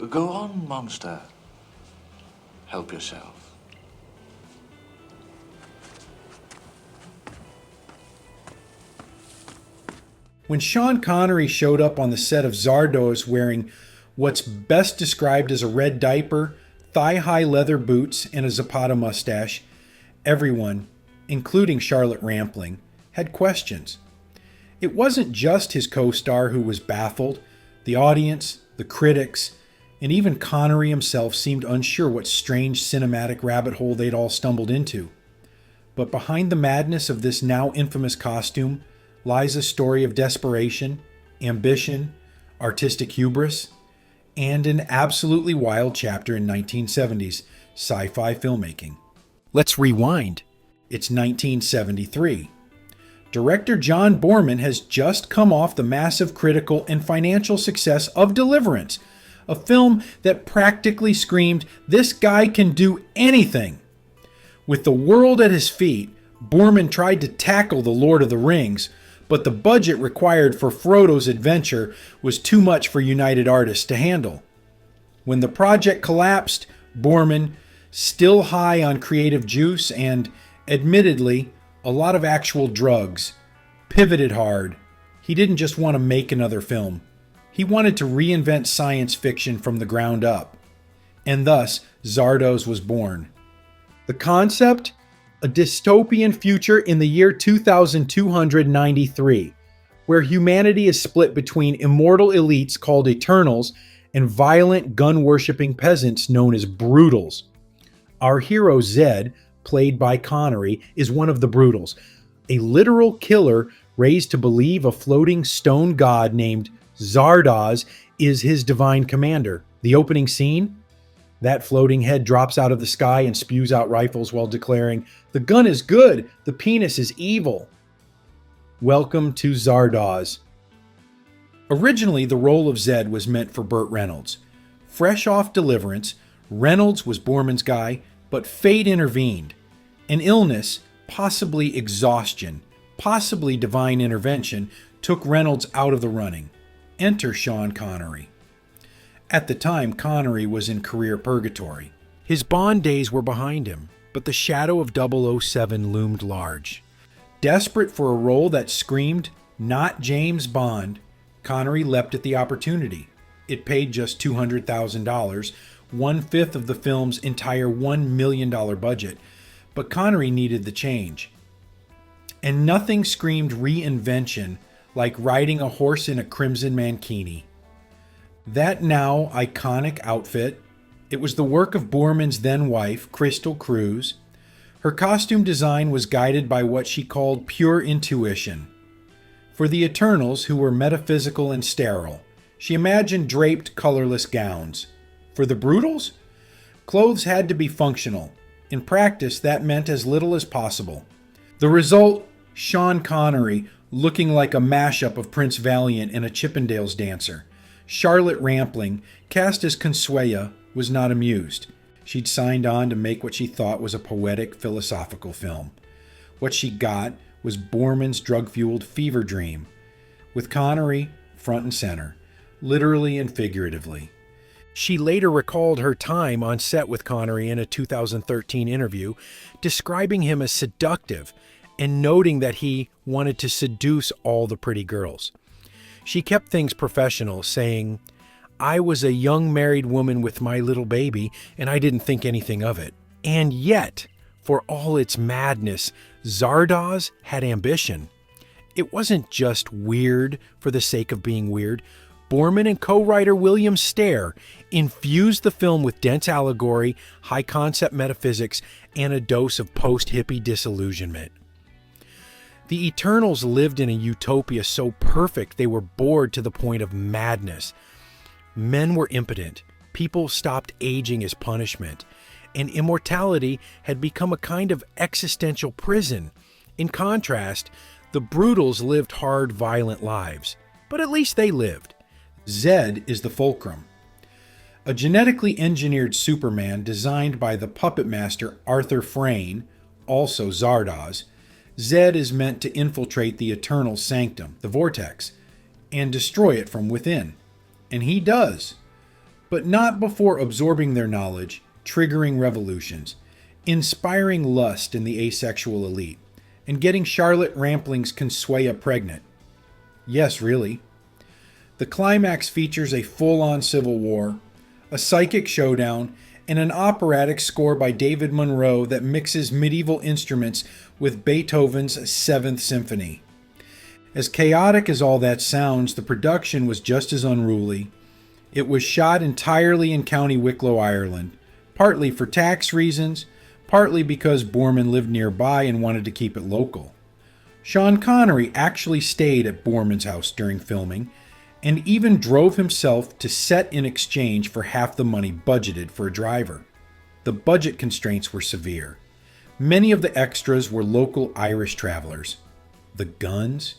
Go on, monster. Help yourself. When Sean Connery showed up on the set of Zardoz wearing what's best described as a red diaper, thigh-high leather boots, and a Zapata mustache, everyone, including Charlotte Rampling, had questions. It wasn't just his co-star who was baffled. The audience, the critics, and even Connery himself seemed unsure what strange cinematic rabbit hole they'd all stumbled into. But behind the madness of this now infamous costume lies a story of desperation, ambition, artistic hubris, and an absolutely wild chapter in 1970s sci-fi filmmaking. Let's rewind. It's 1973. Director John Boorman has just come off the massive critical and financial success of Deliverance, a film that practically screamed, "This guy can do anything." With the world at his feet, Boorman tried to tackle The Lord of the Rings, but the budget required for Frodo's adventure was too much for United Artists to handle. When the project collapsed, Boorman, still high on creative juice and, admittedly, a lot of actual drugs, pivoted hard. He didn't just want to make another film. He wanted to reinvent science fiction from the ground up. And thus, Zardoz was born. The concept? A dystopian future in the year 2293, where humanity is split between immortal elites called Eternals and violent gun-worshipping peasants known as Brutals. Our hero Zed, played by Connery, is one of the Brutals, a literal killer raised to believe a floating stone god named Zardoz is his divine commander. The opening scene? That floating head drops out of the sky and spews out rifles while declaring, "The gun is good, the penis is evil." Welcome to Zardoz. Originally, the role of Zed was meant for Burt Reynolds. Fresh off Deliverance, Reynolds was Boorman's guy, but fate intervened. An illness, possibly exhaustion, possibly divine intervention, took Reynolds out of the running. Enter Sean Connery. At the time, Connery was in career purgatory. His Bond days were behind him, but the shadow of 007 loomed large. Desperate for a role that screamed, "Not James Bond," Connery leapt at the opportunity. It paid just $200,000, one-fifth of the film's entire $1 million budget, but Connery needed the change. And nothing screamed reinvention like riding a horse in a crimson mankini. That now iconic outfit, it was the work of Boorman's then-wife, Crystal Cruz. Her costume design was guided by what she called pure intuition. For the Eternals, who were metaphysical and sterile, she imagined draped, colorless gowns. For the Brutals, clothes had to be functional. In practice, that meant as little as possible. The result, Sean Connery, looking like a mashup of Prince Valiant and a Chippendales dancer. Charlotte Rampling, cast as Consuela, was not amused. She'd signed on to make what she thought was a poetic, philosophical film. What she got was Boorman's drug-fueled fever dream, with Connery front and center, literally and figuratively. She later recalled her time on set with Connery in a 2013 interview, describing him as seductive and noting that he wanted to seduce all the pretty girls. She kept things professional, saying, "I was a young married woman with my little baby, and I didn't think anything of it." And yet, for all its madness, Zardoz had ambition. It wasn't just weird for the sake of being weird. Boorman and co-writer William Stair infused the film with dense allegory, high-concept metaphysics, and a dose of post-hippie disillusionment. The Eternals lived in a utopia so perfect they were bored to the point of madness. Men were impotent, people stopped aging as punishment, and immortality had become a kind of existential prison. In contrast, the Brutals lived hard, violent lives, but at least they lived. Zed is the fulcrum. A genetically engineered Superman designed by the puppet master Arthur Frayne, also Zardoz, Zed is meant to infiltrate the eternal sanctum, the vortex, and destroy it from within. And he does. but not before absorbing their knowledge, triggering revolutions, inspiring lust in the asexual elite, and getting Charlotte Rampling's Consuela pregnant. Yes, really. The climax features a full-on civil war, a psychic showdown, and an operatic score by David Monroe that mixes medieval instruments with Beethoven's Seventh Symphony. As chaotic as all that sounds, the production was just as unruly. It was shot entirely in County Wicklow, Ireland, partly for tax reasons, partly because Boorman lived nearby and wanted to keep it local. Sean Connery actually stayed at Boorman's house during filming, and even drove himself to set in exchange for half the money budgeted for a driver. The budget constraints were severe. Many of the extras were local Irish travelers. The guns?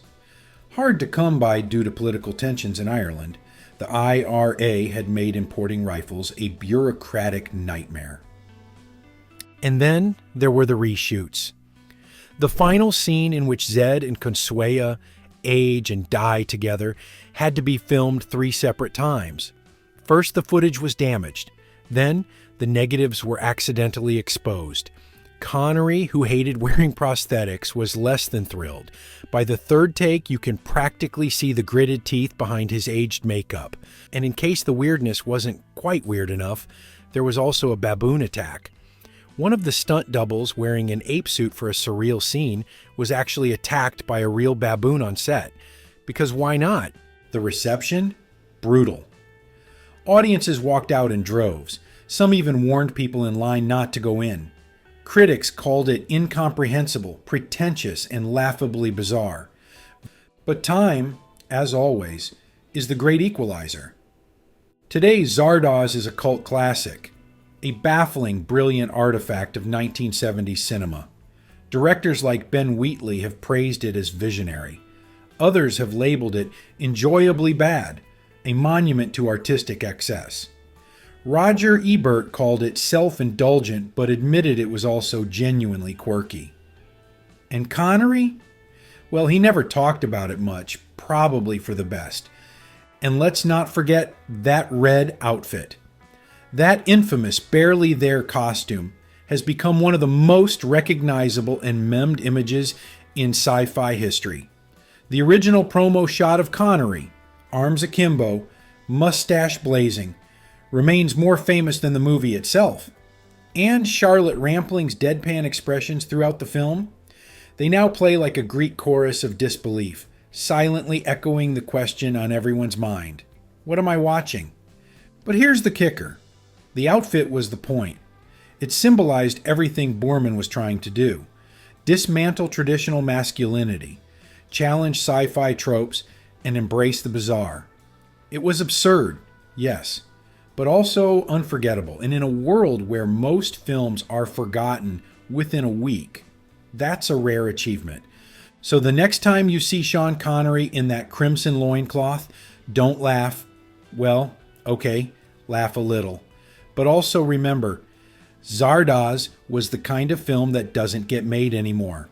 Hard to come by due to political tensions in Ireland. The IRA had made importing rifles a bureaucratic nightmare. And then there were the reshoots. The final scene in which Zed and Consuela age and die together had to be filmed 3 separate times. First, the footage was damaged. Then, the negatives were accidentally exposed. Connery, who hated wearing prosthetics, was less than thrilled. By the third take, you can practically see the gritted teeth behind his aged makeup. And in case the weirdness wasn't quite weird enough, there was also a baboon attack. One of the stunt doubles wearing an ape suit for a surreal scene was actually attacked by a real baboon on set. Because why not? The reception? Brutal. Audiences walked out in droves. Some even warned people in line not to go in. Critics called it incomprehensible, pretentious, and laughably bizarre. But time, as always, is the great equalizer. Today, Zardoz is a cult classic, a baffling, brilliant artifact of 1970s cinema. Directors like Ben Wheatley have praised it as visionary. Others have labeled it enjoyably bad, a monument to artistic excess. Roger Ebert called it self-indulgent, but admitted it was also genuinely quirky. And Connery? Well, he never talked about it much, probably for the best. And let's not forget that red outfit. That infamous barely there costume has become one of the most recognizable and memed images in sci-fi history. The original promo shot of Connery, arms akimbo, mustache blazing, remains more famous than the movie itself. And Charlotte Rampling's deadpan expressions throughout the film, they now play like a Greek chorus of disbelief, silently echoing the question on everyone's mind. What am I watching? But here's the kicker. The outfit was the point. It symbolized everything Boorman was trying to do. Dismantle traditional masculinity, challenge sci-fi tropes, and embrace the bizarre. It was absurd, yes, but also unforgettable. And in a world where most films are forgotten within a week, that's a rare achievement. So the next time you see Sean Connery in that crimson loincloth, don't laugh. Well, okay, laugh a little. But also remember, Zardoz was the kind of film that doesn't get made anymore.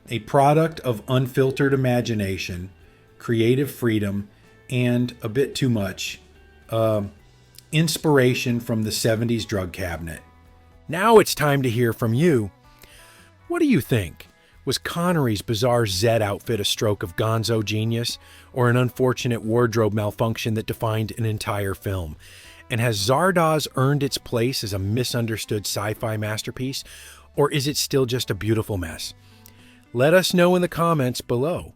A product of unfiltered imagination, creative freedom, and a bit too much inspiration from the 70s drug cabinet. Now it's time to hear from you. What do you think? Was Connery's bizarre Zed outfit a stroke of gonzo genius, or an unfortunate wardrobe malfunction that defined an entire film? And has Zardoz earned its place as a misunderstood sci-fi masterpiece, or is it still just a beautiful mess? Let us know in the comments below.